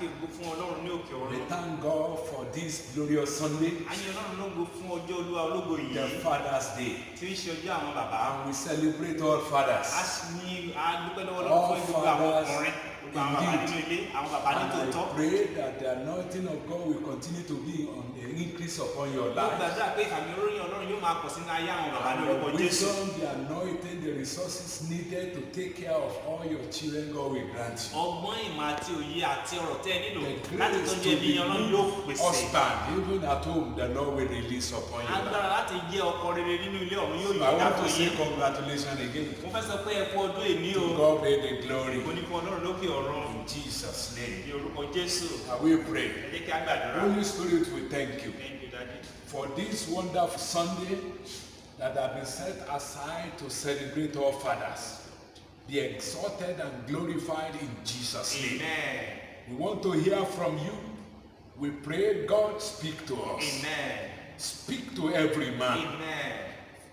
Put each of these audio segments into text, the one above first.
We thank God for this glorious Sunday, the Father's Day. And we celebrate all fathers. All fathers indeed. And I pray that the anointing of God will continue to be on the increase upon your life. And the wisdom, the anointing, the resources needed to take care of all your children, God will grant you. The grace to be good husband, even at home, the Lord will release upon your life. So I want to say congratulations again. To God be the glory. In Jesus' name. I will pray. Holy Spirit, we thank you for this wonderful Sunday that have been set aside to celebrate our fathers. Be exalted and glorified in Jesus' name. Amen. We want to hear from you. We pray God speak to us. Amen. Speak to every man. Amen.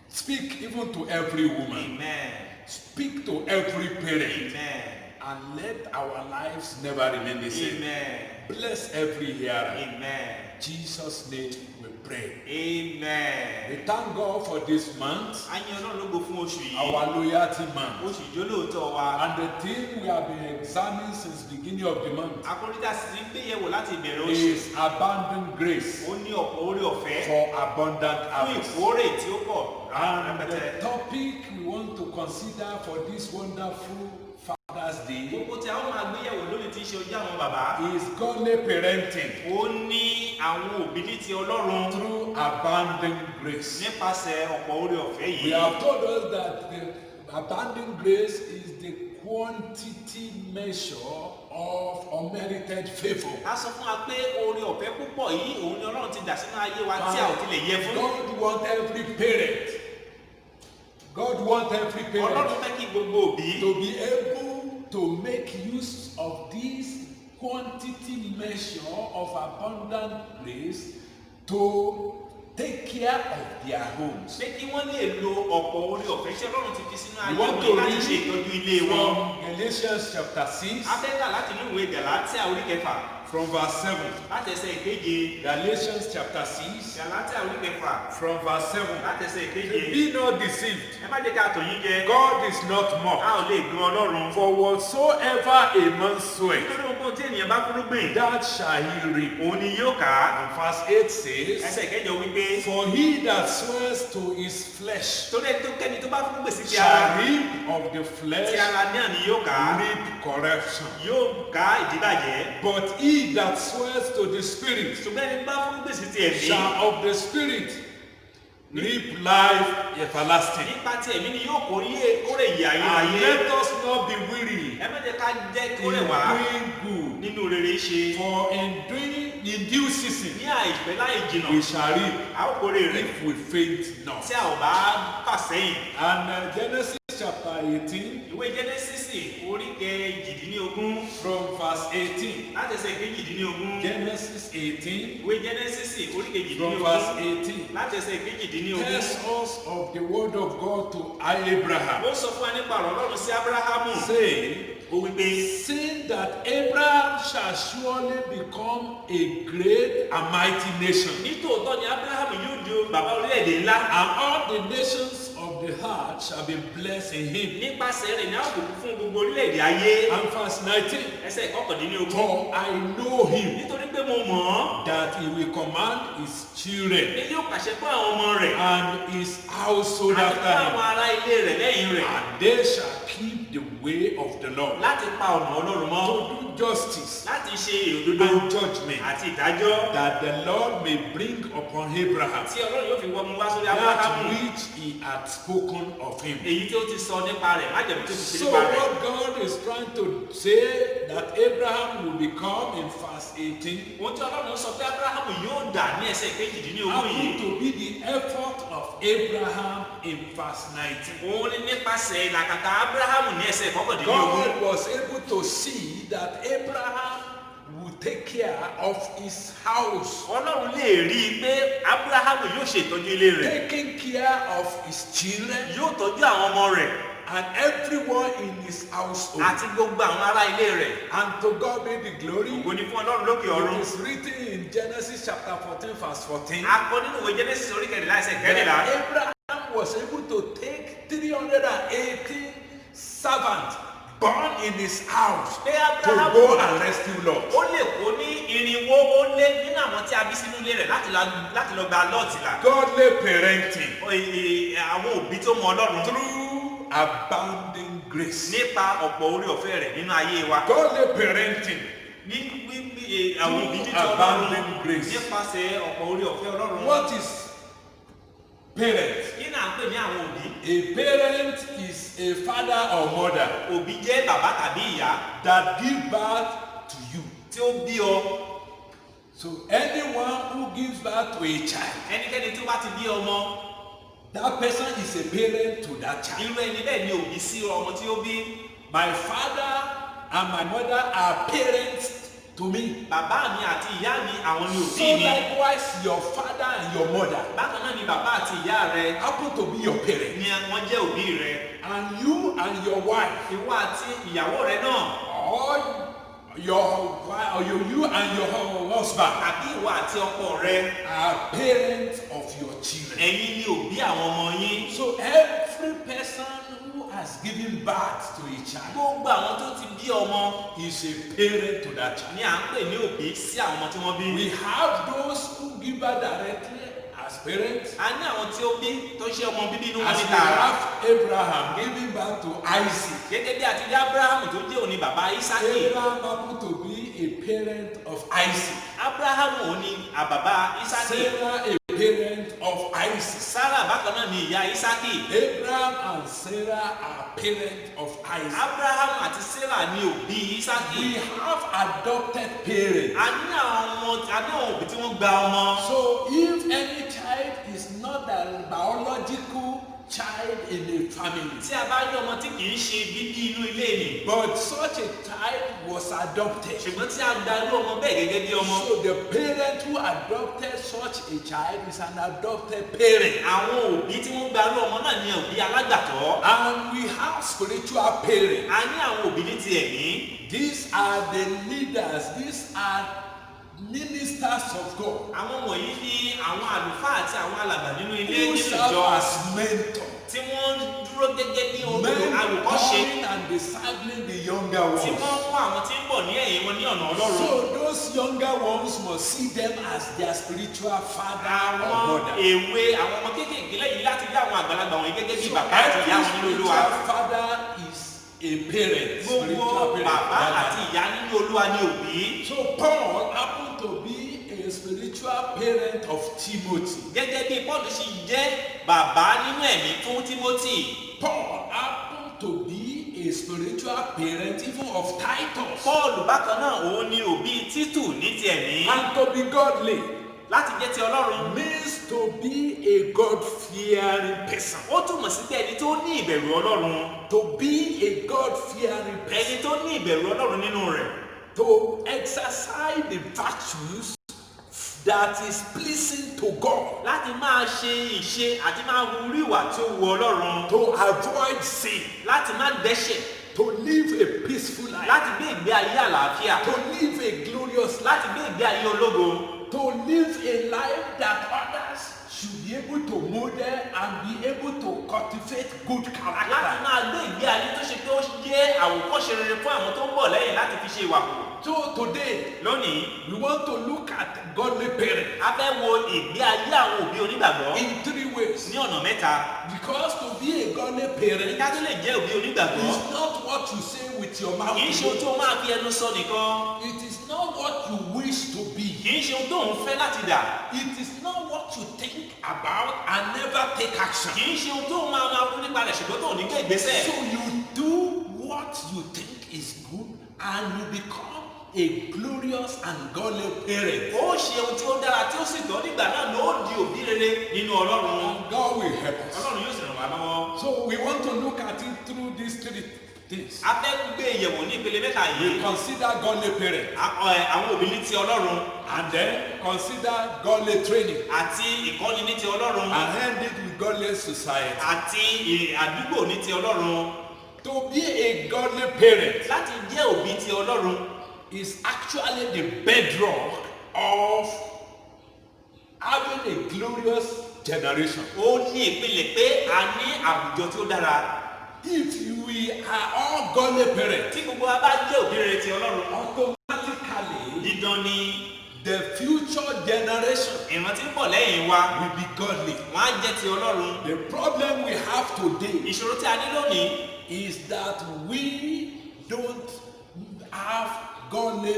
Speak even to every woman. Amen. Speak to every parent. Amen. And let our lives never remain the same. Amen. Bless every hearer. Amen. Jesus' name we pray. Amen. We thank God for this month, our loyalty month. And the theme we have been examining since the beginning of the month is abundant grace for abundant harvest. And the topic we want to consider for this wonderful Father's Day is godly parenting through abundant grace. We have told us that the abundant grace is the quantity measure of unmerited favor. God wants every parent to be able to make use of this quantity measure of abundant grace to take care of their homes. We want to read from Galatians chapter 6 from verse 7. Galatians chapter 6 from verse 7. Be not deceived. God is not mocked. For whatsoever a man soweth, that shall he reap. And verse 8 says, for he that swears to his flesh shall reap of the flesh, reap corruption. But he that swears to the Spirit shall of the Spirit reap life everlasting. And let us not be weary in doing good, for in due season we shall reap if we faint not. And Genesis chapter 18 from verse 18. Genesis 18 from verse 18 tells us of the word of God to Abraham, saying that Abraham shall surely become a great and mighty nation, and all the nations of the heart shall be blessed in him. And verse 19, for I know him, that he will command his children and his household after him, and they shall keep the way of the Lord, to do justice and judgment, that the Lord may bring upon Abraham that which he had spoken of him. So what God is trying to say that Abraham will become in verse 18 happened to be the effort of Abraham in verse 19. God was able to see that Abraham would take care of his house, taking care of his children, and everyone in his household. Àti gbogbo àwọn ará ilé rẹ̀. And to God be the glory. Ògo ni fún Ọlọ́run lókè ọ̀run. It is written in Genesis chapter 14 verse 14. A kọ nínú ìwé Genesis orí kẹrìnlá ẹsẹ̀ kẹrìnlá. Abraham was able to take 318 servants born in his house to go and rescue Lot. Ó lè kó ní irinwó ó lé nínú àwọn tí a bí sínú ilé rẹ̀ láti lọ gba Lot là. Godly parenting. Àwọn òbí tó mọ Ọlọ́run. Through abounding grace. Nípa ọ̀pọ̀ orí ọ̀fẹ́ rẹ̀ nínú ayé wa. Godly parenting. Àwọn òbí tó abounding grace. Nípasẹ̀ ọ̀pọ̀ orí ọ̀fẹ́ Ọlọ́run. What is parent? Kí ni à ń pè ní àwọn òbí? A parent is a father or mother. Òbí jẹ́ bàbá tàbí ìyá. That give birth to you. Tí ó bí ọ. So anyone who gives birth to a child. Ẹnikẹ́ni tí ó bá ti bí ọmọ. That person is a parent to that child. Irú ẹni bẹ́ẹ̀ ni òbí sí ọmọ tí ó bí. My father and my mother are parents to me. Bàbá mi àti ìyá mi àwọn ni òbí So mi. likewise your father and your mother. Bákan náà ni bàbá àti ìyá rẹ. Happen to be your parent. Ni wọ́n jẹ́ òbí rẹ. And you and your wife. Ìwọ àti ìyàwó rẹ náà. Or you and your husband. Àbí ìwọ àti ọkọ rẹ. Are parents of your children. Ẹ̀yin ni òbí àwọn ọmọ yín. So every person who has given birth to a child. Gbogbo àwọn tó ti bí ọmọ. Is a parent to that child. Ni à ń pè ní òbí sí àwọn ọmọ tí wọ́n bí. We have those who give birth directly as parents. A ní àwọn tí ó bí tó ṣe ọmọ bíbí inú wọn As ní we tààrà. have Abraham giving birth to Isaac. Gẹ́gẹ́ bí àti rí Abraham tó jẹ́ òní bàbá Ísákì. Abraham happened to be a parent of Isaac. Abraham òní àbàbá Ísákì. Sarah a parent of Isaac. Sarah bákan náà ni ìyá Ísákì. Abraham and Sarah are parents of Isaac. Abraham àti Sarah ni òbí Ísákì. We have adopted parents. A ní àwọn òbí tí wọ́n gba ọmọ. So if any child is not a biological child in a family. Tí a bá rí ọmọ tí kì í ṣe bíbí inú ilé ni. But such a child was adopted. Ṣùgbọ́n tí a gba irú ọmọ bẹ́ẹ̀ gẹ́gẹ́ bí ọmọ. So the parent who adopted such a child is an adopted parent. Àwọn òbí tí wọ́n gba irú ọmọ náà ni òbí alágbàtọ́. And we have spiritual parents. A ní àwọn òbí ní ti ẹ̀mí. These are the leaders. These are ministers of God. Àwọn wọ̀nyí ni àwọn àlùfáà àti àwọn alàgbà nínú ilé Who nínú serve ìjọ. as mentor. Tí wọ́n dúró gẹ́gẹ́ bí àwòkọ́ṣe. Mentoring and discipling the younger Tí ones. wọ́n mú àwọn tí ń bọ̀ ní ẹ̀yìn wọn ní ọ̀nà Ọlọ́run. So those younger ones must see them as their spiritual father or Àwọn mother. èwe àwọn ọmọ kéékèèké lẹ́yìn láti rí àwọn àgbàlagbà wọ̀nyí gẹ́gẹ́ bí So bàbá àti ìyá wọn nínú every Olúwa. spiritual father is a parent. Spiritual Gbogbo parent. bàbá àti ìyá nínú Olúwa ni òbí. So Paul happened to be a spiritual parent of Timothy. Gẹ́gẹ́ bí Paul ṣe jẹ́ bàbá nínú ẹ̀mí fún Timothy. Paul happened to be a spiritual parent even of Titus. Paul bákan náà òun ni òbí Títù ní ti ẹ̀mí. And to be godly Láti jẹ́ ti Ọlọ́run. means to be a God-fearing person. Ó túmọ̀ sí pé ẹni tó ní ìbẹ̀rù Ọlọ́run. To be a God-fearing person. Ẹni tó ní ìbẹ̀rù Ọlọ́run nínú rẹ̀. To exercise the virtues that is pleasing to God. Láti máa ṣe ìṣe àti máa hu irú ìwà tí ó wu Ọlọ́run. To avoid sin. Láti má dẹ́ṣẹ̀. To live a peaceful life. Láti gbé ìgbé ayé àlàáfíà. To live a glorious life. Láti gbé ìgbé ayé ológo. To live a life that others should be able to model and be able to cultivate good Láti character. máa gbé ìgbé ayé tó ṣe pé ó jẹ́ àwòkọ́ṣe rere fún àwọn tó ń bọ̀ lẹ́yìn láti fi ṣe ìwà kù. So today, Lónìí, we want to look at godly parents a fẹ́ wo ìgbé ayé àwọn òbí onígbàgbọ́ in 3 ways. ní ọ̀nà mẹ́ta. Because to be a godly parent Ká tó lè jẹ́ òbí onígbàgbọ́, is not what you say with your mouth. kì í ṣe ohun tó máa fi ẹnu sọ nìkan. It is not what you wish to be. Kì í ṣe ohun tó ń fẹ́ láti dà. It is not what you think about and never take action. Kì í ṣe ohun tó máa kú nípa rẹ̀ ṣùgbọ́n tó ní gbé ìgbésẹ̀. So you do what you think is good and you become a glorious and godly parent. Ó ṣe ohun tí ó dára tí ó sì tọ́ nígbà náà ló di òbí rere nínú Ọlọ́run. And God will help us. Ọlọ́run yóò sì ràn wá lọ́wọ́. So we want to look at it through these things. A fẹ́ gbé ìyẹ̀wò ní ìpele mẹ́ta yìí. We consider godly parents. Àwọn òbí ní ti Ọlọ́run. And then consider godly training. Àti ìkọ́ni ní ti Ọlọ́run. And end it with godly society. Àti àdúgbò ní ti Ọlọ́run. To be a godly parent. Láti jẹ́ òbí ti Ọlọ́run. Is actually the bedrock of having a glorious generation. Ó ní ìpìlẹ̀ pé a ní àwùjọ tí ó dára. If we are all godly parents, tí gbogbo wa bá jẹ́ òbí rere ti Ọlọ́run, automatically dídán ni the future generation ìran tí ń bọ̀ lẹ́yìn wa will be godly. wọ́n á jẹ́ ti Ọlọ́run. The problem we have today ìṣòro tí a ní lónìí is that we don't have godly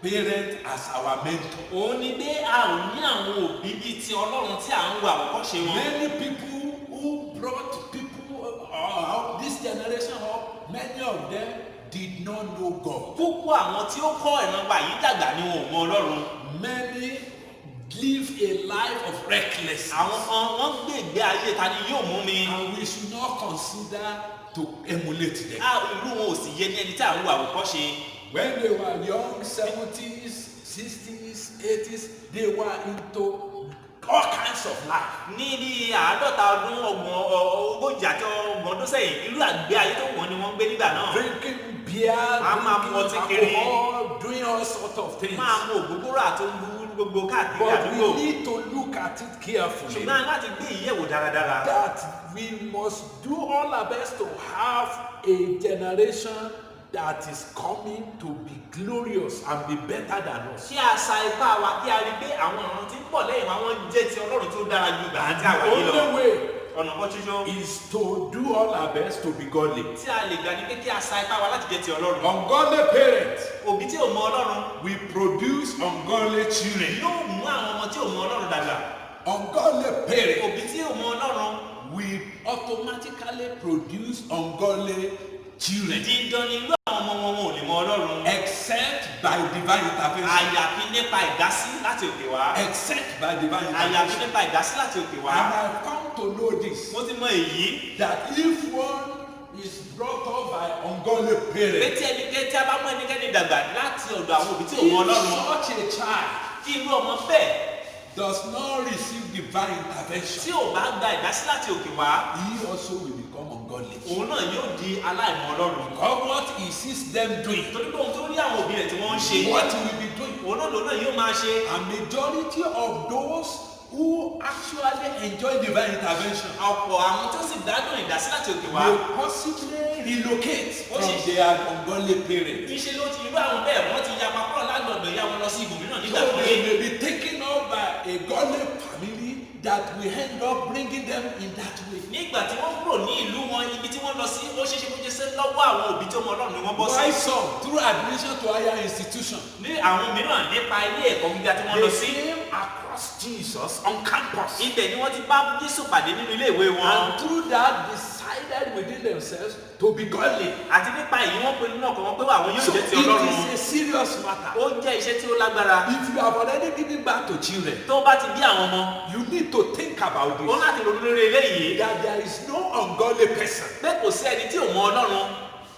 parents as our mentor. òun ni pé a ò ní àwọn òbí bíi ti Ọlọ́run tí à ń wo àwòkọ́ṣe wọn. Many people who brought people this generation up, many of them did not know God. Púpọ̀ àwọn tí ó kọ́ ìran wa yìí dàgbà ni wọn ò mọ Ọlọ́run. Many live a life of recklessness. Àwọn kan wọ́n gbé ìgbé ayé ta ni yóò mú mi. And we should not consider to emulate them. Irú wọn ò sì yé ní ẹni tí à ń wo àwòkọ́ṣe. When they were young, 70s, 60s, 80s, they were into all kinds of life. Ní bí 50 ọdún, 40 àti 30 ọdún sẹ́yìn, irú àgbé ayé tó wọ́n ni wọ́n gbé nígbà náà. Drinking beer, drinking alcohol, doing all sorts of things. Máa mu ògógóró àti gbogbo káàkiri But àdúgbò. we need to look at it carefully. Ṣùgbọ́n láti gbé ìyẹ̀wò dáradára. That we must do all our best to have a generation that is coming to be glorious and be better than us. Kí a sa ipá wa kí a rí pé àwọn ọ̀ràn tí ń bọ̀ lẹ́yìn wa wọ́n jẹ́ ti Ọlọ́run tó dára ju ìgbà àti àwa yìí lọ. The only way ọ̀nà kan ṣoṣo is to do all our best to be godly. tí a lè gbà ní pé kí a sa ipá wa láti jẹ́ ti Ọlọ́run. Ungodly parents Òbí tí ò mọ Ọlọ́run will produce ungodly children. yóò mú àwọn ọmọ tí ò mọ Ọlọ́run dàgbà. Ungodly parents Òbí tí ò mọ Ọlọ́run will automatically produce ungodly children. dídán ni irú àwọn ọmọ wọn ò lè mọ Ọlọ́run. Except by divine intervention. Àyàfi nípa ìdásí láti òkè wá. Except by divine Àyàfi intervention. nípa ìdásí láti òkè wá. And I've come to know this. Mo ti mọ èyí. That if one is brought up by ungodly parents. Létí ẹnikẹ́ni tí a bá mú ẹnikẹ́ni dàgbà láti ọ̀dọ̀ àwọn òbí tí ò mọ Ọlọ́run. If such a child Kí irú ọmọ bẹ́ẹ̀ does not receive divine intervention, tí ò bá gba ìdásí láti òkè wá, he also will become ungodly. òun náà yóò di aláìmọ̀ Ọlọ́run. Because what he sees them doing, Torí pé ohun tó rí àwọn òbí rẹ̀ tí wọ́n ń ṣe, what he will be doing. òun náà lòun náà yóò máa ṣe. A majority of those who actually enjoy divine intervention Ọ̀pọ̀ àwọn tó sì gbádùn ìdásí láti òkè wá, will possibly relocate from their ungodly parents. níṣẹ́ ló ti irú àwọn bẹ́ẹ̀ wọ́n ti yapa kúrò lágbọ̀dọ̀ ìyá wọn lọ sí ibòmíràn nígbà So tó they yẹ. may be taken up by a godly family that will end up bringing them in that way. Nígbà tí wọ́n kúrò ní ìlú wọn, ibi tí wọ́n lọ sí, ó ṣeéṣe kó jẹ́ sẹ́ lọ́wọ́ àwọn òbí tó mọ Ọlọ́run ni wọ́n bọ́ Why sí. some through admission to higher institution. Ní àwọn mìíràn nípa ilé ẹ̀kọ́ gíga tí wọ́n lọ They sí. came across Jesus on campus. Ibẹ̀ ni wọ́n ti bá Jésù pàdé nínú ilé ìwé wọn. And through that decided within themselves to be godly. Àti nípa èyí wọ́n pinnu náà kọ́ wọn pé àwọn yóò So jẹ́ ti it Ọlọ́run. is a serious matter. Ó jẹ́ iṣẹ́ tí ó lágbára. If you have already given back to children, Tó bá ti bí àwọn ọmọ, you need to think about ó this. láti ronú lórí eléyìí. That there is no ungodly person Pé kò sí ẹni tí ò mọ Ọlọ́run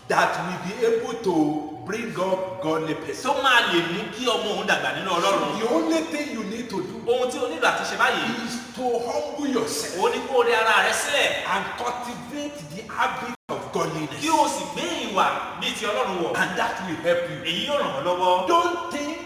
that will be able to bring up godly person. tó máa lè mú kí ọmọ òun dàgbà nínú Ọlọ́run. The only thing you need to do Ohun tí o nílò àti ṣe báyìí, is to humble yourself òun ni kó o rí ara rẹ sílẹ̀. and cultivate the habit of godliness. Kí o sì gbé ìwà bíi ti Ọlọ́run wọ̀. And that will help you. Èyí yóò ràn ọ́ lọ́wọ́. Don't think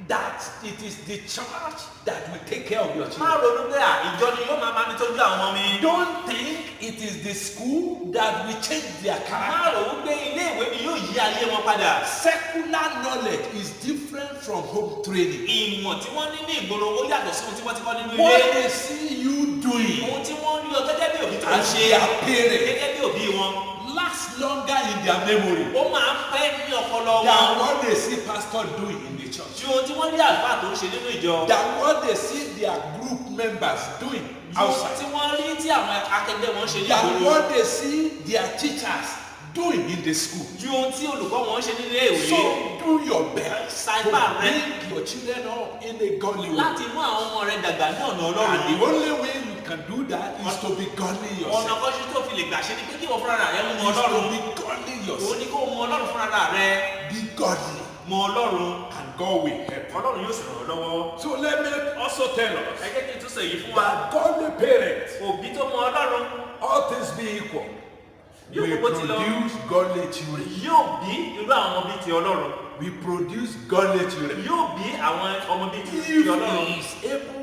that it is the church that will take care of your Má children. ronú pé ìjọ ni yóò máa bá mi tọ́jú àwọn ọmọ mi. Don't think it is the school that will change their Má character. rò wípé ilé ìwé ni yóò yí ayé wọn padà. Secular knowledge is different from home training. Ìmọ̀ tí wọ́n ní ní ìgboro ó yàtọ̀ sí ohun tí wọ́n ti kọ́ nínú What ilé. they see you doing Ohun tí wọ́n rí ọ gẹ́gẹ́ bí òbí tó ń as ṣe their parent gẹ́gẹ́ bí òbí wọn. lasts longer in their memory Ó máa ń pẹ́ ní ọpọlọ wọn. than what they see pastor doing in the church. Ju ohun tí wọ́n rí àlùfáà tó ń ṣe nínú ìjọ. Than what they see their group members doing Ju ohun tí outside. wọ́n rí tí àwọn akẹgbẹ́ wọn ṣe ní Than ìgboro. what they see their teachers doing in the school. Ju ohun tí olùkọ́ wọn ṣe nílé ìwé. So do your best to Saipa rẹ. bring your children up in a godly way. Láti mú àwọn ọmọ rẹ dàgbà ní ọ̀nà And Ọlọ́run. the only way you can do that is to be godly ọ̀nà yourself. kan ṣe tó fi lè gbà ṣe ni pé kí wọ́n fúnra rẹ̀ mú Is to Ọlọ́run. be godly Òun yourself. ni kó mú Ọlọ́run fúnra rẹ̀. Be godly, Mú Ọlọ́run. and God will help you. Ọlọ́run yóò sì ràn ọ́ lọ́wọ́. So let me also tell us Ẹ jẹ́ kí n tún sọ èyí fún wa. that godly parents, Òbí tó mú Ọlọ́run all things being equal, Yóò will gbogbo ti lọ. produce godly children. yóò bí irú àwọn ọmọ bíi ti Ọlọ́run. We produce godly children. Yóò bí àwọn ọmọ bíi ti If Ọlọ́run. he is able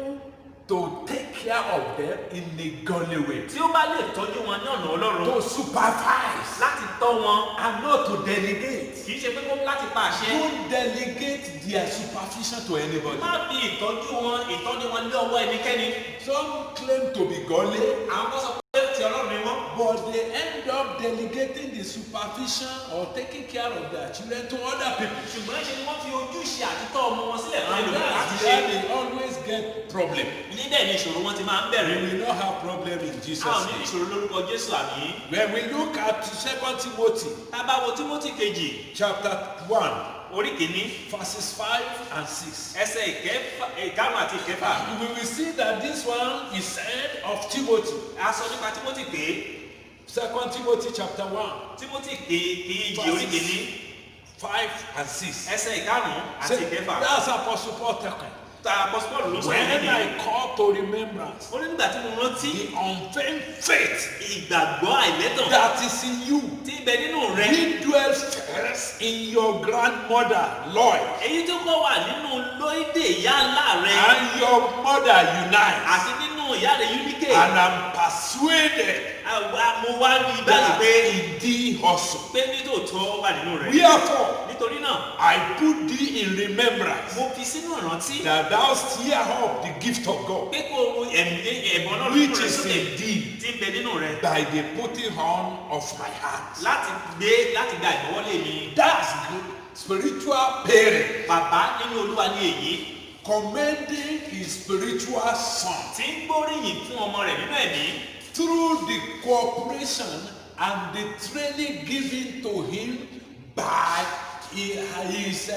to take care of them in a godly way, Tí ó bá lè tọ́jú wọn ní ọ̀nà Ọlọ́run. to supervise Láti tọ́ wọn. and not to delegate. Kì í ṣe pé kó láti pa àṣẹ. Don't delegate their supervision to anybody. Má fi ìtọ́jú wọn lé ọwọ́ ẹnikẹ́ni. Some claim to be godly, Àwọn kan sọ pé ti Ọlọ́run ni wọ́n. but they end up delegating the supervision or taking care of their children to other people. Ṣùgbọ́n ṣe ni wọ́n fi ojúṣe àtitọ́ ọmọ wọn sílẹ̀ fún And ẹlòmíràn láti that's ṣe. where they always get problem. Níbẹ̀ ni ìṣòro wọn ti máa ń We bẹ̀rẹ̀. will not have problem in Jesus' A ò ní name. ìṣòro lórúkọ Jésù àmì. When we look at 2 Timothy Tá a bá wo Tímótì kejì, chapter 1, orí kìíní, verses 5 and 6, ẹsẹ̀ ìkarùn àti ìkẹfà. we will see that this one is said of Timothy. A sọ nípa Tímótì pé 2 Timothy chapter 1, Tímótì kejì orí kìíní, 5 and 6. ẹsẹ̀ ìkarùn àti ìkẹfà. That's Apostle Paul talking. Ta apọ́sítọ́ọ̀lù ló sọ When yìí. I call to remembrance Ó ní nígbà tí mo rántí the unfeigned faith ìgbàgbọ́ àìlẹ́tàn that is in you, tí ń bẹ nínú rẹ. which dwells first in your grandmother Lois Èyí tó kọ́ wà nínú Lóídè ìyá ńlá rẹ and your mother Eunice, àti nínú ìyá rẹ Yúníkè. and I'm persuaded Mo wá rí i báyìí that pé in thee also. pé nítòótọ́ wà nínú rẹ. Wherefore Nítorí náà, I put thee in remembrance mo fi sínú ìrántí that thou stir up the gift of God pé kó o ẹ̀bùn náà nínú which rẹ is sókè in thee tí ń bẹ nínú rẹ by the putting on of my heart. láti gba ìgbọ́wọ́lé mi. That's good. Spiritual parent Bàbá nínú Olúwa ní èyí commending his spiritual son tí ń gbóríyìn fún ọmọ rẹ̀ nínú ẹ̀mí through the cooperation and the training given to him by his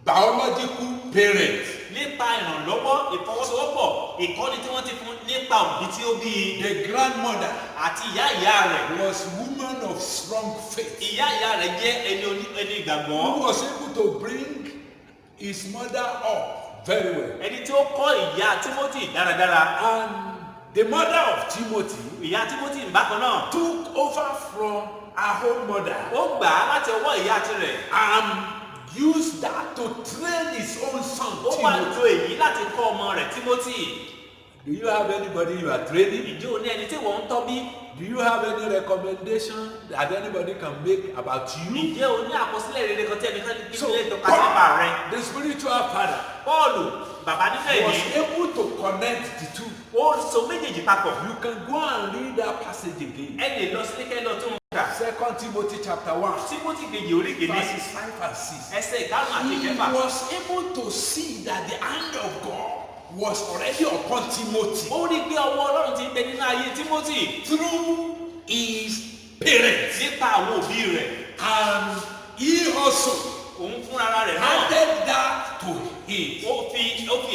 biological parents. nípa ìrànlọ́wọ́ ìfọwọ́sowọ́pọ̀ ìkọ́ni tí wọ́n ti fún nípa òbí tí ó bí i The grandmother àti ìyá rẹ̀. was woman of strong faith Ìyá rẹ̀ jẹ́ ẹni ìgbàgbọ́. who was able to bring his mother up very well. Ẹni tí ó kọ́ ìyá Tímótì dáradára. And the mother of Timothy Ìyá Tímótì bákan náà took over from her own mother ó gbà á láti ọwọ́ ìyá tirẹ̀. and used that to train his own son Ó wá Timothy. lo èyí láti kọ́ ọmọ rẹ̀ Tímótì. Do you have anybody you are training? Ìjọ ní ẹni tí wọ́n ń tọ́ bí. Do you have any recommendation that anybody can make about you? Ǹjẹ́ o ní àkọsílẹ̀ rere kan tí ẹnìkan ní So, kíkílẹ̀ tọ́ka nípa rẹ̀? Paul, the spiritual father, Pọ́ọ̀lù bàbá nínú was ẹ̀mí able to connect the two. ó so méjèèjì papọ̀. You can go and read that passage again. Ẹ lè lọ sí kẹ́ lọ tó ń kà. 2 Timothy chapter 1, Tímótì kejì orí kìíní verses 5 and 6. ẹsẹ̀ ìkarùn àti He ìkẹfà. was able to see that the hand of God was already upon Timothy Ó rí pé ọwọ́ Ọlọ́run ti ń bẹ nínú ayé Tímótì through his parents. nípa àwọn òbí rẹ̀. And he also Òun fúnra rẹ̀ náà added that to him ó fi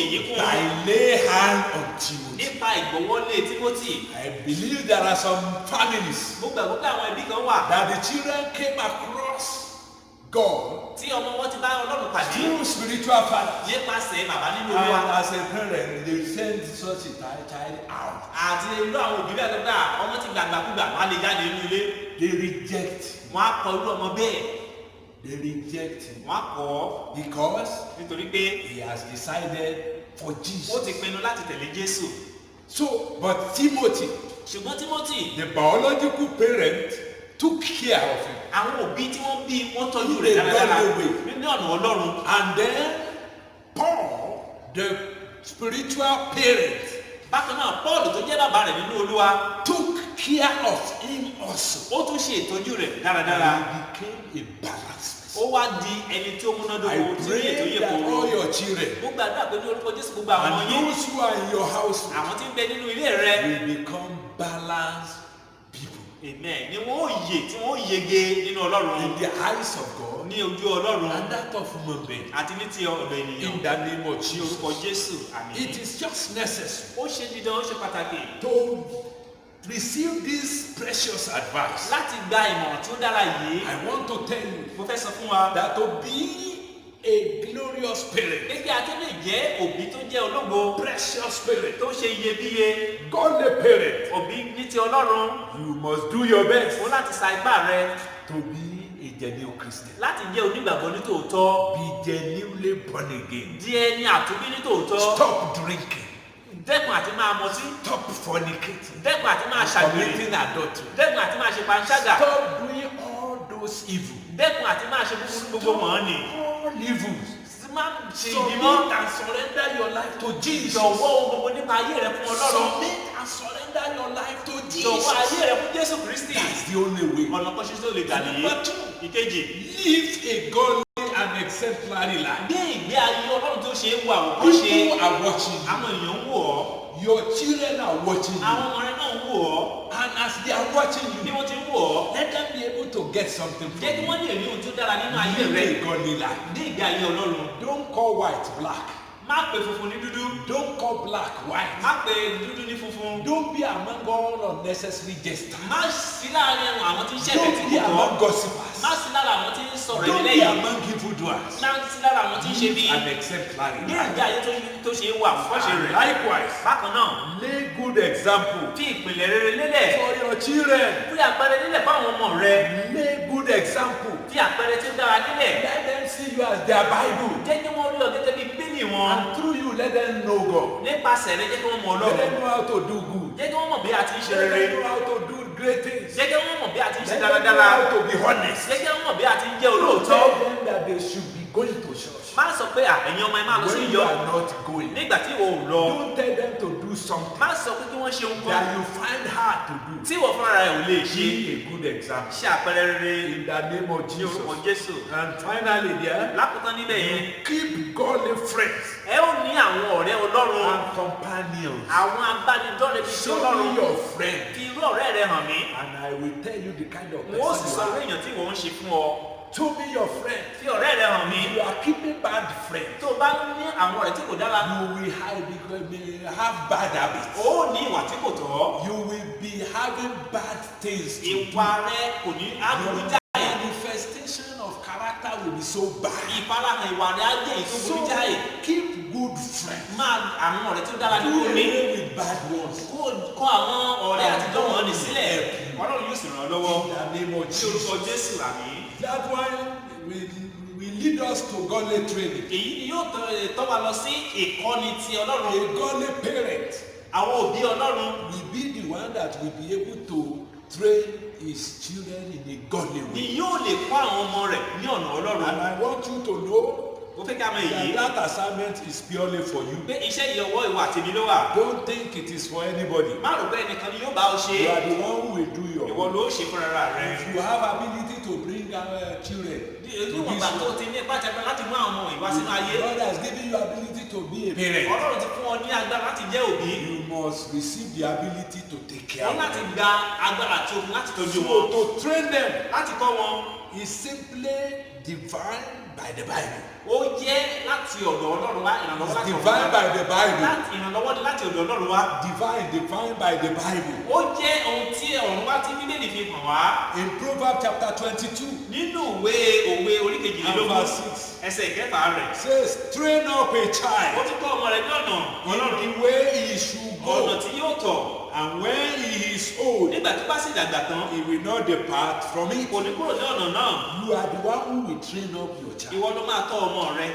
èyí kún by un lay hand on Timothy. nípa ìgbọ́wọ́lé Tímótì. I believe there are some families Mo gbàgbọ́ pé àwọn ẹbí kan wà that the children came across God tí ọmọ wọn ti bá Ọlọ́run pàdé through spiritual fathers. nípasẹ̀ bàbá nínú And Olúwa. as a parent, they send such a child out. Àti irú àwọn òbí bẹ́ẹ̀ lọ́gbà ọmọ ti gbàgbàkúgbà wọn á lè jáde nínú ilé. They reject. Wọ́n á kọ irú ọmọ bẹ́ẹ̀. They reject him Wọ́n á kọ̀ ọ́ because nítorí pé he has decided for ó Jesus. ti pinnu láti tẹ̀lé Jésù. So, but Timothy, Ṣùgbọ́n Tímótì the biological parent, took care of him. àwọn òbí tí wọ́n bí wọ́n tọ́jú In rẹ̀ a dáradára godly way. nínú ọ̀nà Ọlọ́run. And then Paul, the spiritual parent, Bákan náà Pọ́ọ̀lù tó jẹ́ bàbá rẹ̀ nínú Olúwa took care of him also. ó tún ṣe ìtọ́jú rẹ̀ dáradára. And he became a balanced person. Ó wá di ẹni tí ó múnádóko I tí ó yẹ tó pray yẹ that kóró. all your children Mo gbàdúrà pé ní orúkọ Jésù gbogbo àwọn ọmọ and yín those who are in your household àwọn tí ń bẹ nínú ilé rẹ will become balanced people. Amen. Ni wọ́n yè tí wọ́n yege nínú Ọlọ́run. In the eyes of God. Ní ojú Ọlọ́run. And that of human being. Àti ní ti ọ̀dọ̀ ènìyàn. In the name of Jesus. Ní orúkọ Jésù. Àmín. It is just necessary. Ó ṣe dídán, ó ṣe pàtàkì. To receive this precious advice. Láti gba ìmọ̀ràn tí ó dára yìí. I want to tell you. Mo fẹ́ sọ fún wa. That to be a glorious spirit. Gẹ́gẹ́ àti lè jẹ́ òbí tó jẹ́ ológo. Precious spirit. Tó ṣe iyebíye. Godly parent. Òbí ní ti Ọlọ́run. You must do your best. Ó láti sa ipá rẹ. To be a genuine Christian. Láti jẹ́ onígbàgbọ́ ní tòótọ́. Be genuinely born again. Di ẹni àtúnbí ní tòótọ́. Stop drinking. Dẹ́kun àti máa mọtí. Stop fornicating. Dẹ́kun àti máa ṣàgbèrè. Committing adultery. Dẹ́kun àti máa ṣe panṣágà. Stop doing all those evil. Dẹ́kun àti máa ṣe búburú gbogbo wọ̀nyí. All evils. Máa ṣe Submit ìdímọ́. and surrender your life to Jesus. Jọ̀wọ́ ohun gbogbo nípa ayé rẹ fún Ọlọ́run. Submit and surrender your life to Jesus. Jọ̀wọ́ ayé rẹ fún Jésù Kristi. That's the only way. Ọ̀nà kan ṣoṣo lè gbà nìyí. Number two. Ìkejì. Live a godly and exemplary life. Gbé ìgbé ayé Ọlọ́run tó ṣe é wò àwòkọ́ṣe. People are watching you. Àwọn èèyàn ń wò ọ́. Your children are watching you. Àwọn ọmọ rẹ náà ń wò ọ́. And as they are watching Bí you, wọ́n ti ń wò ọ́. let them be able to get something Jẹ́ kí from wọ́n you. lè rí ohun tó dára nínú ayé rẹ. Live a godly life. Ní ìgbé ayé Ọlọ́run. Don't call white black. Má pe funfun ní dúdú. Don't call black white. Má pe dúdú ní funfun. Don't be among all unnecessary jesters. Má sí láàrin àwọn tí ń ṣẹ̀fẹ̀ tí Don't be kò tọ́. among gossipers. Má sí lára àwọn tí ń sọ̀rọ̀ Don't ìdílé be yìí. among evildoers. Má sí lára àwọn tí ń ṣe bí. Live an exemplary Ní life. ìgbé ayé tó ṣe é wò àwòkọ́ṣe rẹ̀. Likewise, Bákan náà, lay good example fi ìpìlẹ̀ rere lélẹ̀. for your children. Fi àpẹẹrẹ lélẹ̀ fáwọn ọmọ rẹ. Lay good example. Fi àpẹẹrẹ tí ó dára lélẹ̀. Let them see you as their Bible. Jẹ́ kí wọ́n rí ọ gẹ́gẹ́ bí bíbélì wọn. And through you, let them know God. Nípasẹ̀ rẹ jẹ́ kí wọ́n mọ Let Ọlọ́run. them know how to do good. Jẹ́ kí wọ́n mọ̀ bí a ti ń ṣe Let rere. them know how to do great things. Jẹ́ kí wọ́n mọ̀ bí a ti ń ṣe Let them know dáradára. how to be honest. Jẹ́ kí wọ́n mọ̀ bí a ti ń jẹ́ Don't olóòótọ́. tell them that they should be going to church Má sọ pé ẹ̀yin ọmọ ẹ máa lọ sí when you ìjọ are not going. nígbà tí o ò lọ. Don't tell them to do something Má sọ pé kí wọ́n ṣe ohun that kan you find hard to do. tí ìwọ fúnra rẹ ò lè ṣe. Be a good example. Ṣe àpẹẹrẹ rere In the name of ní orúkọ Jesus. Jésù. And finally, there, Lákòótán níbẹ̀ yẹn, keep godly friends ẹ ó ní àwọn ọ̀rẹ́ Ọlọ́run. and companions. Àwọn abánidọ́rẹ̀ bíi ti Show Ọlọ́run. me your friend, Fi irú ọ̀rẹ́ rẹ hàn mí. and I will tell you the kind of Wọ́n sì person sọ you orí are. èèyàn tí wọ́n ń ṣe fún ọ. Show me your friend. Fi ọ̀rẹ́ rẹ hàn mí. You are keeping bad friends. Tó o bá ní àwọn ọ̀rẹ́ tí kò dára, You will have bad habits. o ó ní ìwà tí kò tọ́. You will be having bad things to do. Ìwà rẹ kò ní aburú Your jáì. manifestation of character will be so bad. Ìfarahàn ìwà rẹ á jẹ́ èyí tó So burú jáì. keep good friends. Máa àwọn ọ̀rẹ́ tí ó dára Do ní kò ní. away with bad ones. Kó àwọn ọ̀rẹ́ àtijọ́ wọn ní sílẹ̀. Ọlọ́run yóò sì ràn ọ́ lọ́wọ́. In the name of Ní orúkọ Jesus. Jésù àmì. That one will lead us to godly training. Èyí ni yóò tọ́ wa lọ sí ìkọ́ni ti Ọlọ́run. A godly parent Àwọn òbí Ọlọ́run will be the one that will be able to train his children in a godly ni way. yóò lè kọ́ àwọn ọmọ rẹ̀ ní ọ̀nà Ọlọ́run. And I want you to know Ó fẹ́ kí a mọ èyí. that that assignment is purely for you. Pé iṣẹ́ yìí ọwọ́ ìwà tèmi ló wà. Don't think it is for anybody. Má rò pé ẹnìkan ni yóò bá ọ ṣe. You are the one who will do your Ìwọ work. ló ṣe fúnra rẹ. If you have ability to bring children to Níwọ̀n this ìgbà tó world, ti ní ipá tẹ̀pẹ́ láti mú àwọn ọmọ ìwá sínú ayé. God has given you ability to be a parent. Ọlọ́run ti fún ọ ní agbára láti jẹ́ òbí. You must receive the ability to take care Wọ́n of láti them. gba agbára àti okun láti tọ́jú So wọn. to train them Láti kọ́ wọn. is simply divine by the Bible. Ó jẹ́ láti ọ̀dọ̀ Ọlọ́run wá ìrànlọ́wọ́ It's láti ọ̀dọ̀ divine by the Bible. ìrànlọ́wọ́ láti ọ̀dọ̀ Ọlọ́run wá. Divine by the Bible. Ó jẹ́ ohun tí ọ̀run wá tí Bíbélì fi hàn wá. In Proverbs chapter 22 Nínú òwe and oríkejìlélógún verse 6 ẹsẹ̀ ìkẹfà rẹ̀. says, train up a Ó child ti kọ́ ọmọ rẹ̀ ní ọ̀nà Ọlọ́run. in the way he should Ọ̀nà go, tí yóò tọ̀. and when he is old, Nígbà tó bá sì dàgbà tán, he will not depart from it. kò ní kúrò ní ọ̀nà náà. You are the one who will train up your child. Ìwọ ló máa tọ́ ọmọ rẹ.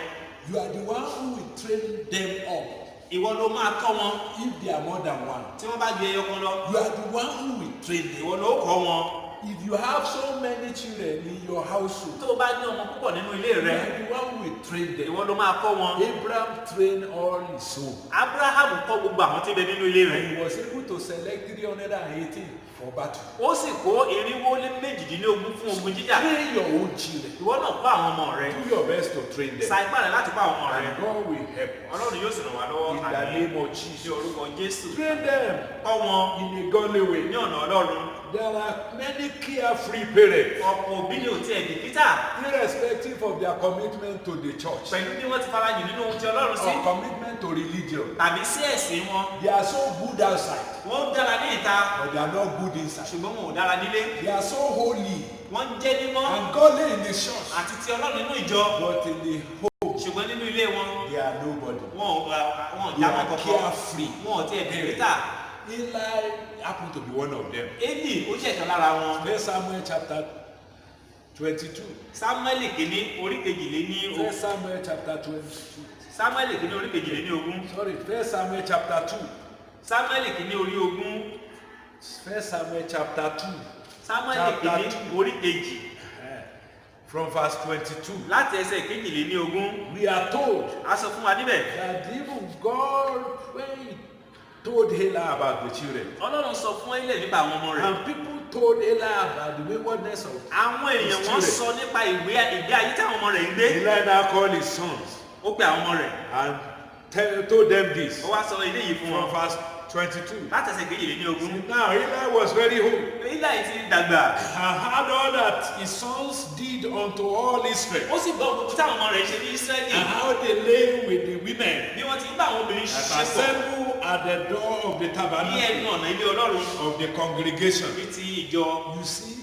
You are the one who will train them up Ìwọ ló máa tọ́ wọn if they are more than one. tí wọ́n bá ju ẹyọ kan lọ. You are the one who will train them. Ìwọ ló kọ́ wọn. If you have so many children in your household, Tó o bá ní ọmọ púpọ̀ nínú ilé you rẹ, are the one who will train them. ìwọ ló máa kọ́ wọn. Abraham trained all his own. Ábúráhámù kọ́ gbogbo àwọn tí ń bẹ nínú ilé rẹ̀. He was able to select 318 for battle. Ó sì kó irinwó lé méjìdínlógún fún ogun jíjà. Train your own children. Ìwọ náà kọ́ àwọn ọmọ rẹ. Do your best to train them. Sa ipá rẹ láti kọ́ àwọn ọmọ rẹ. And God will help us. Ọlọ́run yóò sì ràn wá lọ́wọ́. In the Àmín. name of Ní Jesus. orúkọ Jésù. Train them Kọ́ wọn in a godly way. ní ọ̀nà Ọlọ́run. there are many carefree parents, ọ̀pọ̀ òbí ni ò tiẹ̀ bìkítà irrespective of their commitment to the church pẹ̀lú bí wọ́n ti farajìn nínú ohun tí Ọlọ́run sí or commitment to religion. tàbí sí ẹ̀sìn wọn. They are so good outside, Wọ́n dára ní ìta but they are not good inside. ṣùgbọ́n wọn ò dára nílé. They are so holy Wọ́n jẹ́ mímọ́ and godly in the church, àti ti Ọlọ́run nínú ìjọ but in the home, ṣùgbọ́n nínú ilé wọn they are nobody. wọn ò They jámọ́ are kankan carefree. wọn ò tiẹ̀ bìkítà. Eli happened to be one of them. Élì ó jẹ́ ìkan lára wọn. 1 Samuel chapter 22. Sámúẹ́lì kìíní orí kejìléní 1 Samuel chapter 22. Sámúẹ́lì kìíní orí kejìléní ogún. Sorry, 1 Samuel chapter 2. Sámúẹ́lì kìíní orí ogún. 1 Samuel chapter 2. Sámúẹ́lì kìíní orí kejì. From verse 22. Láti ẹsẹ̀ kejìléní ogún. We are told A sọ fún wa níbẹ̀. that even God, when he told Eli about the children, Ọlọ́run sọ fún Élì nípa àwọn ọmọ rẹ̀. and people told Eli about the waywardness of Àwọn èèyàn wọ́n sọ nípa ìgbé ayé táwọn ọmọ rẹ̀ ń gbé. Eli now called his sons Ó pe àwọn ọmọ rẹ̀. and told them this. Ó wá sọ eléyìí fún From wọn. verse 22. Láti ẹsẹ̀ kejìléní ogún. Now Eli was very old Élì ti dàgbà. and heard all that his sons did unto all Israel, Ó sì gbọ́ gbogbo táwọn ọmọ rẹ̀ ṣe ní Ísírẹ́lì. and how they lay with the women Bí wọ́n ti ń bá àwọn obìnrin that ṣe pọ̀ assemble at the door of the ní tabernacle ẹnu ọ̀nà ilé Ọlọ́run of the congregation. bí ti ìjọ. You see,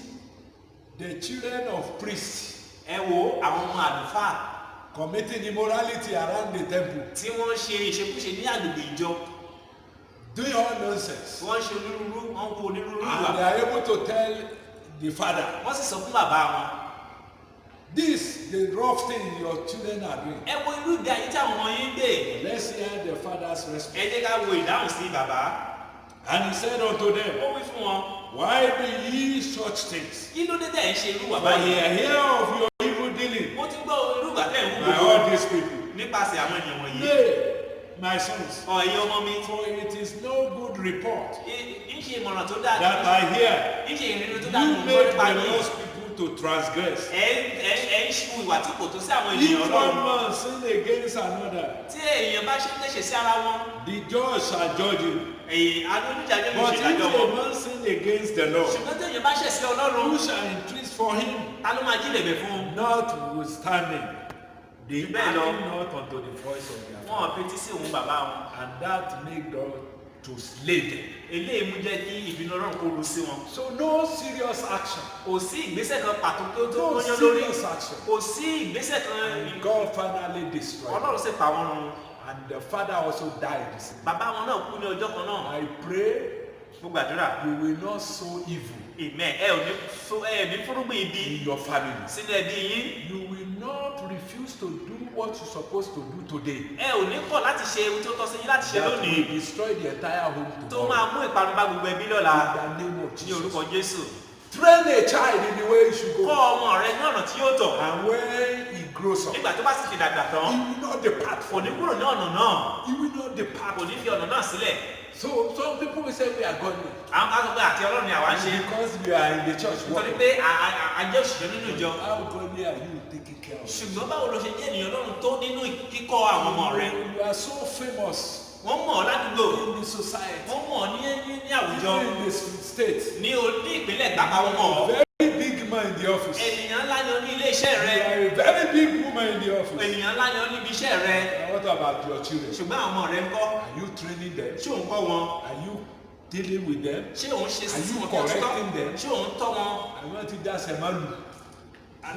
the children of priests Ẹ wo àwọn ọmọ àlùfáà committing immorality around the temple, tí wọ́n ń ṣe ìṣekúṣe ní àgbègbè ìjọ. doing all nonsense, Wọ́n ń ṣe onírúurú, wọ́n ń kó onírúurú and they ìwà. are able to tell the father, Wọ́n sì sọ fún bàbá wọn. this the rough thing your children are doing. Ẹ wo irú ìgbé ayé tí àwọn ọmọ yín ń gbé. Let's hear the father's response. Ẹ jẹ́ ká wo ìdáhùn sí bàbá. And he said unto them, Ó wí fún wọn. why do ye such things? Kí ló dé tẹ̀ ń ṣe irú ìwà For ye báyìí? hear of your evil dealing Mo ti gbọ́ irú ìwà tẹ̀ ń wú by all these people. nípasẹ̀ àwọn ènìyàn wọ̀nyí. Nay, my sons, Ẹ̀yin ọmọ mi, for it is no good report ń ṣe ìmọ̀ràn tó dáa. that I hear Ń ṣe ìrìnnà tó dáa you nínú make nípa the yín. lost people to transgress. Ẹ ń ṣe ìwà tí kò tó sí àwọn If ènìyàn one Ọlọ́run. man sin against another, Tí èèyàn bá ṣe ń léṣe sí ara wọn, the judge shall judge him. onídàájọ́ ló But ṣe if ìdájọ́ a wọn. man sin against the law, Ṣùgbọ́n tí èèyàn bá ṣẹ̀ sí Ọlọ́run, who shall entreat for him? ta ló máa jí lẹ̀bẹ̀ fún un? Notwithstanding, they Bẹ́ẹ̀ lọ. hearken not unto the voice of their Wọ́n father, fetí sí òun bàbá wọn. and that make God to slay them. Eléyìí mú jẹ́ kí ìbínú Ọlọ́run kó ru sí wọn. So no serious action. Kò sí ìgbésẹ̀ kan pàtó tó No wọ́n yán lórí. serious action. Kò sí ìgbésẹ̀ kan. And God finally destroyed them. Ọlọ́run sì pa wọ́n run. And the father also died the same. Bàbá wọn náà kú ní ọjọ́ kan náà. I pray Mo gbàdúrà. you will not sow evil Amen. Ẹ ò ní fúrúgbìn ibi in your family. sínú ẹbí yín. You will not refuse to do what you're supposed to do today. Ẹ ò ní kọ̀ láti ṣe ohun tí ó tọ́ sí yín láti ṣe That lónìí. will destroy the entire home Tó tomorrow. máa mú ìparun bá gbogbo ẹbí lọ́la. In the name of Ní orúkọ Jesus. Jésù. Train a child in the way he should Kọ́ go. ọmọ rẹ ní ọ̀nà tí yóò tọ̀. And when he grows up, Nígbà tó bá sì ti dàgbà he tán, will not depart kò from ní it. kúrò ní ọ̀nà náà. He will not depart. Kò ní fi ọ̀nà náà sílẹ̀. So some people will say we are godly. Àwọn kan sọ pé àti Ọlọ́run ni àwa ń ṣe. Because we are in the church Nítorí working. pé a jẹ́ òṣìṣẹ́ nínú ìjọ. How godly are you taking care of? Ṣùgbọ́n báwo ló ṣe jẹ́ ènìyàn Ọlọ́run tó nínú kíkọ́ àwọn ọmọ rẹ? You are so famous Wọ́n mọ̀ ọ́ ládùúgbò. in the society, Wọ́n mọ̀ ọ́ ní àwùjọ. even in the state. Ní ìpínlẹ̀ gbàgbà wọn mọ̀ ọ́. Very big man in the office. Ènìyàn ńlá ni ó ní ilé iṣẹ́ You rẹ. are a very big woman in the office. Ènìyàn ńlá ni ó ní ibi iṣẹ́ rẹ. And what about your children? Ṣùgbọ́n àwọn ọmọ rẹ ń kọ́. Are you training them? Ṣé òun kọ́ wọn? Are you dealing with them? Ṣé òun ṣe Are sí you wọn kí wọ́n tọ́? correcting them? Ṣé òun tọ́ wọn? I want to just a man.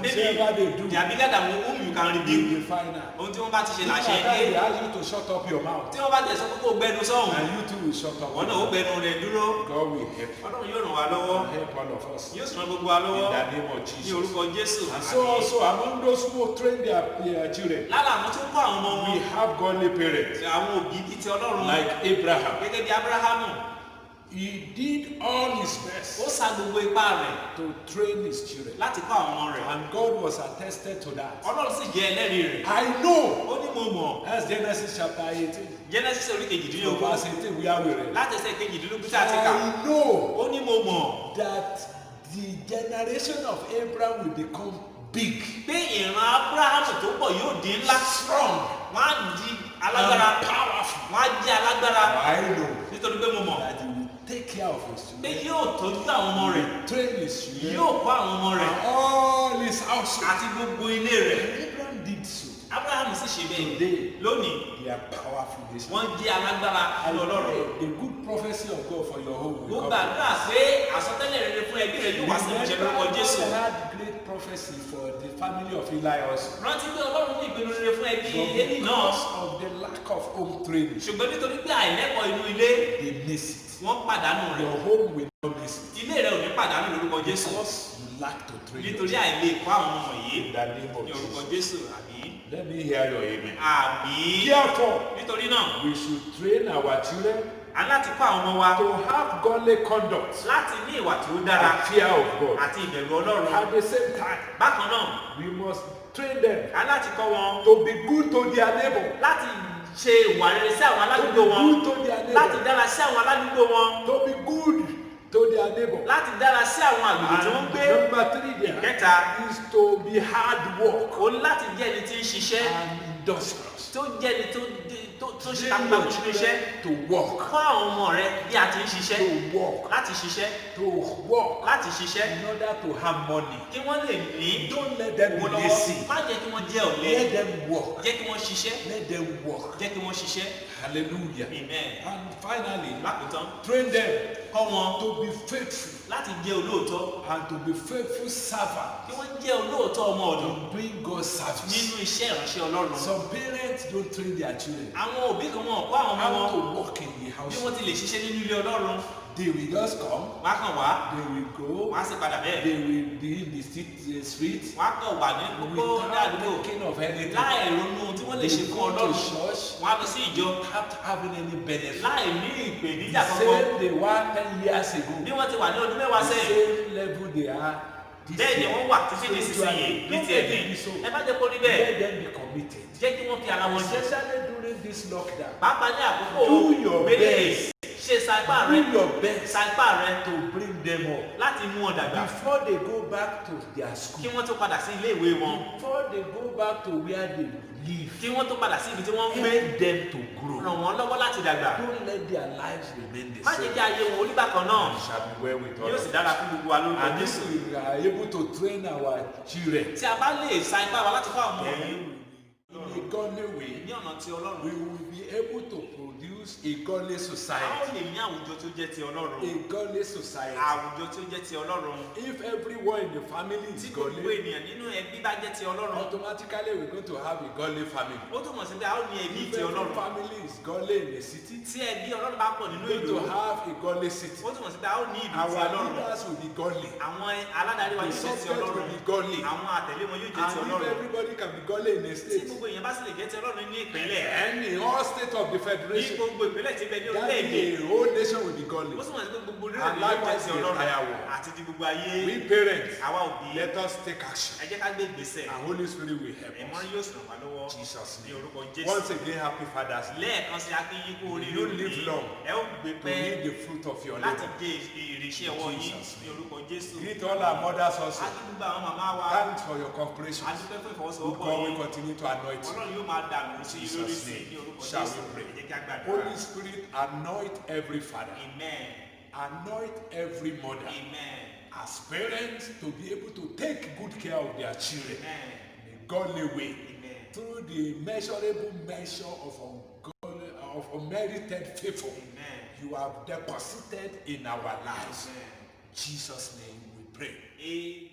Maybe Whatever they do, the abigada whom you can you rebuke. will find out. Ohun tí wọ́n bá ti ṣe là ṣe Sometimes they é. ask you to shut up your mouth. Tí wọ́n bá tẹ̀ sọ pé kó gbẹnu sọ́hùn. And you too will shut up. Wọ́n náà ó gbẹnu rẹ̀ dúró. God will help. Ọlọ́run yóò ràn wá lọ́wọ́. Help all of us. Yóò sì ràn gbogbo wa In lọ́wọ́. the name of Ní Jesus. orúkọ Jésù. And so also among those who train their children, Lára àwọn tó ń kọ́ àwọn ọmọ we wọn. have godly parents Àwọn òbí bíi ti Ọlọ́run. like Abraham. Gẹ́gẹ́ bí Ábúráhámù. He did all his Ó best sa gbogbo ipá rẹ̀ to train his children. láti kọ́ àwọn ọmọ rẹ̀. And God was attested to that. Ọlọ́run sì jẹ́ ẹlẹ́rìí rẹ̀. I know. Ó ní mo mọ̀. That's Genesis chapter 18. Genesis orí From kejìdínlógún. verse 18, we are with it. Láti ẹsẹ̀ kejìdínlógún tí a ti kà. I know Ó ní mo mọ̀ that the generation of Abraham will become big, pé ìran Ábúráhámù tó pọ̀ yóò di ńlá. strong, Wọ́n á di alágbára. and powerful. Wọ́n á jẹ́ alágbára. I know Nítorí pé mo mọ̀ that he will take care of his pé children. yóò tọ́jú àwọn ọmọ rẹ̀, Train his children. yóò kọ́ àwọn ọmọ rẹ̀ And all his household. àti gbogbo ilé rẹ̀. Abraham did so. Abraham sì ṣe bẹ́ẹ̀. Today, Lónìí they are powerful nations. wọ́n jẹ́ alágbára And ní Ọlọ́run. the good prophecy of God for your home will Mo come. gbàdúrà pé àsọtẹ́lẹ̀ rere fún ẹbí rẹ̀ yóò wá sí ìmúṣẹ lórúkọ Jésù. God had great prophecy for the family of Eli also. Rántí pé Ọlọ́run ní ìpinnu rere fún ẹbí But Élì náà. because of the lack of home training, Ṣùgbọ́n nítorí pé àìlẹ́kọ̀ọ́ inú ilé, they miss it. wọ́n pàdánù rẹ̀. Your home will not miss it. Ilé rẹ̀ ò ní pàdánù lórúkọ Jésù. Because you lack to train Nítorí your àìlè kọ́ àwọn ọmọ yìí in the name of ní orúkọ Jesus. Jésù. Àbí? Let me hear your amen. Àbí? Therefore, Nítorí náà, we should train our children a láti kọ́ àwọn ọmọ wa to have godly conduct láti ní ìwà tí ó dára and fear of God. àti ìbẹ̀rù Ọlọ́run. At the same time, Bákan náà, we must train them a láti kọ́ wọn to be good to their neighbor. láti ṣe ìwà rere sí àwọn aládùúgbò wọn, Good to their láti neighbor. dára sí àwọn aládùúgbò wọn, To be good to their neighbor. láti dára sí àwọn àgbègbè tí wọ́n ń gbé. Number 3 there Ìkẹta, is to be hard work o ní láti jẹ́ ẹni tí ń ṣiṣẹ́, and industrious. tó jẹ́ ẹni tó ṣe Train takuntakun your nínú iṣẹ́. children to work. Kọ́ àwọn ọmọ rẹ bí a ti ń ṣiṣẹ́, To work. láti ṣiṣẹ́, To work láti ṣiṣẹ́, in order to have money. kí wọ́n lè ní Don't let them owó be lọ́wọ́. lazy. Má jẹ́ kí wọ́n jẹ́ ọ̀lẹ. Let them work. Jẹ́ kí wọ́n ṣiṣẹ́. Let them work. Jẹ́ kí wọ́n ṣiṣẹ́. Hallelujah. Amen. And finally, Lákòótán, train them kọ́ wọn to be faithful láti jẹ́ olóòótọ́. and to be faithful servants Kí wọ́n jẹ́ olóòótọ́ ọmọ ọ̀dọ̀ in doing God's service. nínú iṣẹ́ ìránṣẹ́ Ọlọ́run. Some parents don't train their children Àwọn òbí kan wọn kọ́ àwọn ọmọ how wọn to work in the bí house. wọ́n ti lè ṣiṣẹ́ nínú ilé Ọlọ́run. They will just come, Wọ́n á kàn wá, they will go, wọ́n á sì padà bẹ́ẹ̀. they will be in the street Wọ́n á kàn wà ní gbogbo without dáàdúgbò thinking of anything. láì ronú tí wọ́n lè ṣe They fún go to Ọlọ́run. church Wọ́n á lọ sí ìjọ without having any benefit. láì ní ìpèníjà The kankan. same they were 10 years ago. Bí wọ́n ti wà ní ọdún mẹ́wàá The sẹ́yìn, same level they are this bẹ́ẹ̀ ni year. wọ́n wà títí di sísìnyí ní Don't ti let ẹ̀mí. it be so. Ẹ má jẹ́ kó rí bẹ́ẹ̀. Let them be committed. Jẹ́ kí wọ́n fi ara wọn jẹ́. Especially during this lockdown. Pàápàá ní àkókò Do your méjèèjì. best. Ṣe sa ipá Do rẹ. your best Sa ipá rẹ to bring them up. láti mú wọn dàgbà. Before they go back to their Kí school. wọ́n tó padà sí ilé ìwé wọn. Before they go back to where they live. Kí wọ́n tó padà sí ibi tí wọ́n ń gbé. Help them to grow. Ràn wọ́n lọ́wọ́ láti dàgbà. Don't let their lives remain the Má jẹ́ same. kí ayé wọn orí bákan náà. It shall be well with Yóò us. sì dára fún gbogbo wa lórúkọ And if Jésù. we are able to train our children Tí a bá lè sa ipá wa láti fún àwọn ọmọ then yìí in a godly way, ní ọ̀nà ti Ọlọ́run. we will be able to produce a godly A ó society. lè ní àwùjọ tó jẹ́ ti Ọlọ́run. A godly society. Àwùjọ tó jẹ́ ti Ọlọ́run. If everyone in the family Tí is gbogbo godly, ènìyàn nínú ẹbí bá jẹ́ ti Ọlọ́run. automatically we're going to have a godly family. Ó túmọ̀ sí pé a ó ní ẹbí If ti every Ọlọ́run. family is godly in the city, Tí ẹbí Ọlọ́run bá pọ̀ nínú we're ìlú. going to have a godly city. Ó túmọ̀ sí pé a ó ní ìlú ti Our Ọlọ́run. leaders will be godly. Àwọn aládarí wa The yóò jẹ́ ti subject will Ọlọ́run. be godly. Àwọn àtẹ̀lé wọn yóò jẹ́ ti And if Ọlọ́run. everybody can be godly in a Tí state, gbogbo èèyàn bá sì lè jẹ́ ti Ọlọ́run ní ìpínlẹ̀. and in all states of the Ní federation, gbogbo ìpínlẹ̀ tí bẹ ní that orílẹ̀-èdè. the whole nation will be godly. Ó sì mọ̀ sí pé gbogbo And orílẹ̀-èdè yóò jẹ́ likewise ti the Ọlọ́run. entire world. Àti ti gbogbo ayé. We parents, Àwa òbí. let us take action. Ẹ jẹ́ ká gbé ìgbésẹ̀. And Holy Spirit will help Ẹ̀mọ́ us. yóò sàn wá lọ́wọ́. Jesus' Ní name. orúkọ Jésù. Once again, happy Father's Day. Lẹ́ẹ̀kan sí akínyín kú oríire You òní. live long Ẹ ó gbé to pẹ́ eat the fruit of your láti labor. jẹ ìrìnsẹ̀ ọwọ́ yín Jesus' ní orúkọ Jésù. Greet all our mothers also. A kí gbogbo àwọn màmá wa. Thanks for your cooperation. A dúpẹ́ fún God ìfọwọ́sowọ́pọ̀ will yín. continue to anoint you. Ọlọ́run yóò máa dànù sí i lórí Jesus' sí i name. ní orúkọ Shall Jésù. we pray? Ẹ jẹ́ kí a gbàdúrà. Holy Spirit, anoint every father. Amen. Anoint every mother. Amen. As parents, to be able to take good care of their children Amen. in a godly way. Amen. Through the measurable measure of unmerited favor Amen. you have deposited in our lives. Amen. In Jesus' name we pray. Amen.